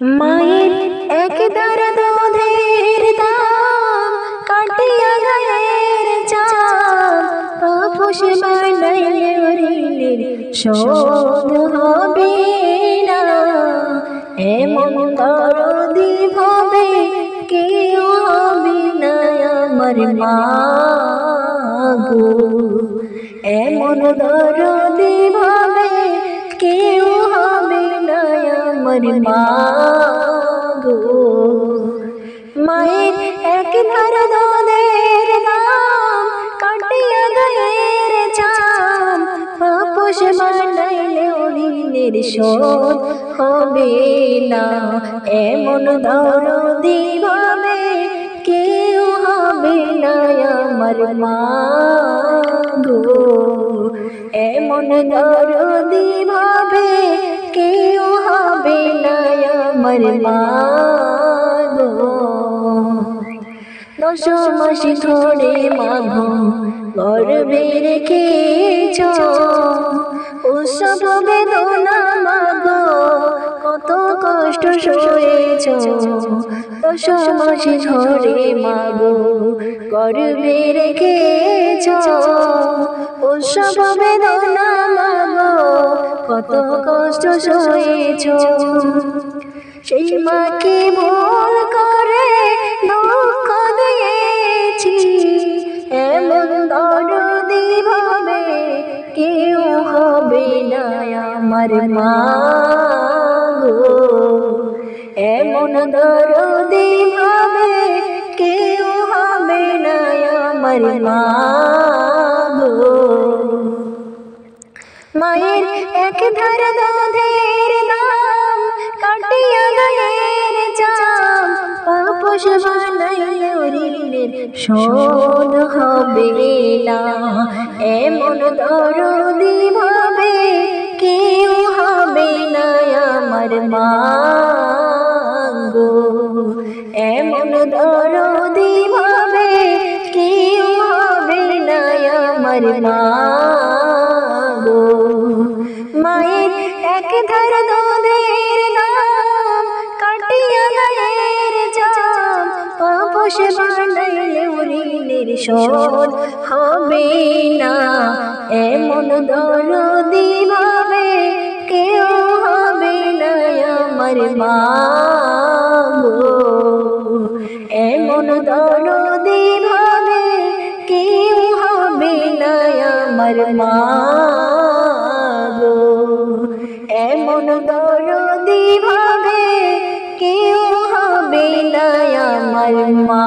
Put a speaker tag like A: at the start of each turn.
A: মায়ের এক দারা দুধের দাম কাটিয়া গায়ের চাম তাপস বানাইলে ঋণের শোধ হবে না। এমন দরদি ভাবে কেউ হবে না আমার মা গো। এমন দরদি ভাবে কেউ হবে না আমার মা গো। মায়ের এক ধারা দুধের দাম কাটিয়া গায়ের চাম তাপস বানাইলে ঋণের শোধ হবে না। এমন দরদি ভাবে কেউ হবে না আমার মা গো। এমন দরদি ভাবে কেউ হবে না আমার মা গো। 10 মাস ধরে মাগো গর্ভে রেখেছ প্রসব বেদনা মাগো কত কষ্ট সয়েছ। 10 মাস ধরে মাগো গর্ভে রেখেছ প্রসব বেদনা মাগো কত কষ্ট সয়েছ। সেই মাকে ভুল করে দুঃখ দিয়েছি এমন দরদি ভাবে কেউ হবে না আমার মা গো। এমন দরদি ভাবে কেউ হবে না আমার মা গো। মায়ের এক ধারা দুধের দাম কাটিয়া গায়ের চাম তাপস বানাইলে ঋণের শোধ হবে না। এমন দরদি ভাবে কেউ হবে না আমার মা গো। এমন দরদি ভাবে কেউ হবে না আমার মা গো। মায়ের এক ধারা দুধের দাম কাটিয়া গায়ের চাম তাপস বানাইলে ঋণের শোধ হবে না। এমন দরদি ভাবে কেউ হবে না আমার মা গো। এমন দরদি ভাবে কেউ হবে না আমার মা গো। এমন দরদি ভাবে কেউ হবে না আমার মা।